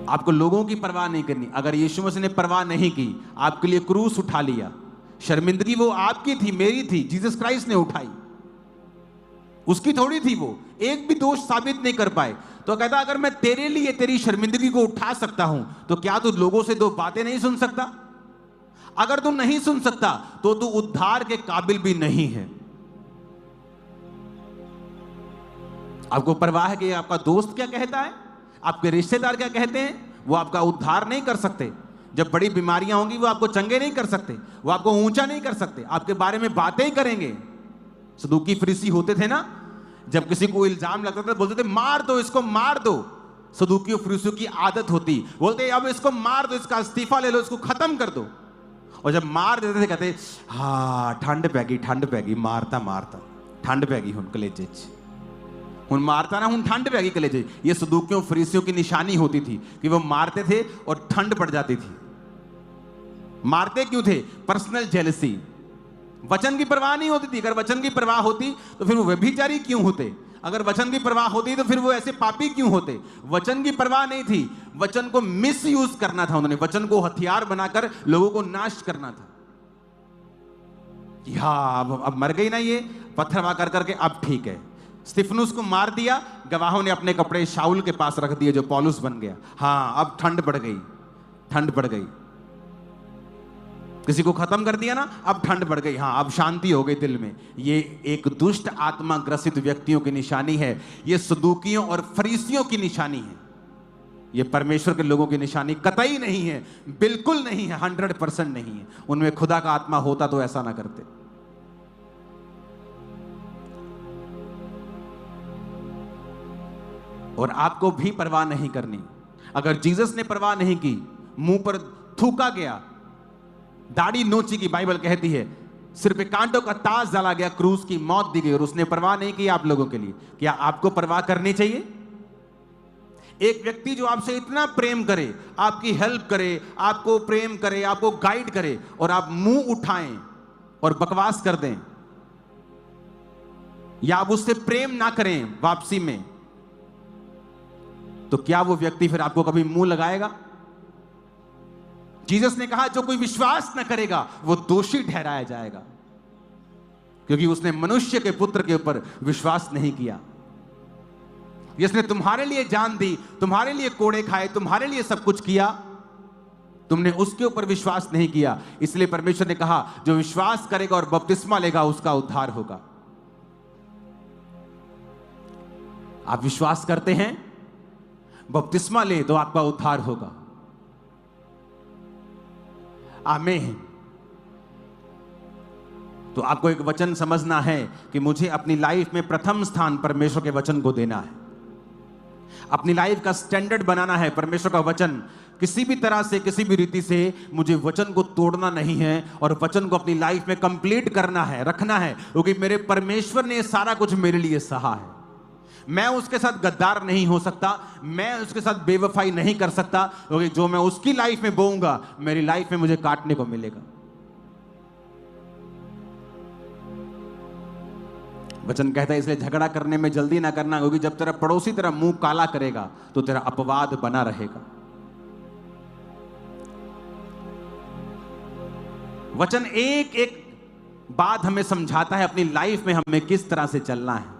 आपको लोगों की परवाह नहीं करनी। अगर यीशु मसीह ने परवाह नहीं की, आपके लिए क्रूस उठा लिया, शर्मिंदगी वो आपकी थी, मेरी थी, जीसस क्राइस्ट ने उठाई, उसकी थोड़ी थी। वो एक भी दोष साबित नहीं कर पाए। तो कहता अगर मैं तेरे लिए तेरी शर्मिंदगी को उठा सकता हूं, तो क्या तू लोगों से दो बातें नहीं सुन सकता? अगर तू नहीं सुन सकता तो तू उद्धार के काबिल भी नहीं है। आपको परवाह है कि आपका दोस्त क्या कहता है, आपके रिश्तेदार क्या कहते हैं? वो आपका उद्धार नहीं कर सकते। जब बड़ी बीमारियां होंगी वो आपको चंगे नहीं कर सकते, वो आपको ऊंचा नहीं कर सकते, आपके बारे में बातें ही करेंगे। सदूकी फरीसी होते थे ना, जब किसी को इल्जाम लगता था बोलते थे मार दो इसको, मार दो। सदूकी और फरीसियों की आदत होती, बोलते अब इसको मार दो, इसका इस्तीफा ले लो, इसको खत्म कर दो। और जब मार देते थे कहते हाँ ठंड पैगी मारता मारता ठंड पैगी हुन कलेजे हुन मारता ना हुन ठंड पैगी कलेजे। ये सदूकियों फरीसियों की निशानी होती थी कि वो मारते थे और ठंड पड़ जाती थी। मारते क्यों थे? Personal jealousy. वचन की परवाह नहीं होती थी। अगर वचन की परवाह होती तो फिर वो व्यभिचारी क्यों होते? अगर वचन की परवाह होती तो फिर वो ऐसे पापी क्यों होते? वचन की परवाह नहीं थी, वचन को मिस यूज करना था उन्होंने, वचन को हथियार बनाकर लोगों को नाश करना था कि हाँ अब मर गई ना ये, पत्थर वहां कर करके अब ठीक है। स्तिफनुस को मार दिया, गवाहों ने अपने कपड़े शाऊल के पास रख दिए जो पौलुस बन गया। हाँ अब ठंड पड़ गई, ठंड पड़ गई। किसी को खत्म कर दिया ना, अब ठंड बढ़ गई, हाँ अब शांति हो गई दिल में। ये एक दुष्ट आत्मा ग्रसित व्यक्तियों की निशानी है। ये सदूकियों और फरीसियों की निशानी है। ये परमेश्वर के लोगों की निशानी कतई नहीं है, बिल्कुल नहीं है, 100% नहीं है। उनमें खुदा का आत्मा होता तो ऐसा ना करते। और आपको भी परवाह नहीं करनी। अगर जीसस ने परवाह नहीं की, मुंह पर थूका गया, दाढ़ी नोची की, बाइबल कहती है सिर पे कांटों का ताज डाला गया, क्रूस की मौत दी गई, और उसने परवाह नहीं की आप लोगों के लिए, क्या आपको परवाह करनी चाहिए? एक व्यक्ति जो आपसे इतना प्रेम करे, आपकी हेल्प करे, आपको प्रेम करे, आपको गाइड करे, और आप मुंह उठाएं और बकवास कर दें, या आप उससे प्रेम ना करें वापसी में, तो क्या वो व्यक्ति फिर आपको कभी मुंह लगाएगा? जीसस ने कहा जो कोई विश्वास न करेगा वो दोषी ठहराया जाएगा, क्योंकि उसने मनुष्य के पुत्र के ऊपर विश्वास नहीं किया। जिसने तुम्हारे लिए जान दी, तुम्हारे लिए कोड़े खाए, तुम्हारे लिए सब कुछ किया, तुमने उसके ऊपर विश्वास नहीं किया। इसलिए परमेश्वर ने कहा जो विश्वास करेगा और बपतिस्मा लेगा उसका उद्धार होगा। आप विश्वास करते हैं, बपतिस्मा ले तो आपका उद्धार होगा। आमीन। तो आपको एक वचन समझना है कि मुझे अपनी लाइफ में प्रथम स्थान परमेश्वर के वचन को देना है। अपनी लाइफ का स्टैंडर्ड बनाना है परमेश्वर का वचन। किसी भी तरह से, किसी भी रीति से मुझे वचन को तोड़ना नहीं है, और वचन को अपनी लाइफ में कंप्लीट करना है, रखना है, क्योंकि मेरे परमेश्वर ने सारा कुछ मेरे लिए सहा है। मैं उसके साथ गद्दार नहीं हो सकता, मैं उसके साथ बेवफाई नहीं कर सकता, क्योंकि जो मैं उसकी लाइफ में बोऊंगा मेरी लाइफ में मुझे काटने को मिलेगा। वचन कहता है इसलिए झगड़ा करने में जल्दी ना करना, क्योंकि जब तेरा पड़ोसी तेरा मुंह काला करेगा तो तेरा अपवाद बना रहेगा। वचन एक एक बात हमें समझाता है अपनी लाइफ में हमें किस तरह से चलना है।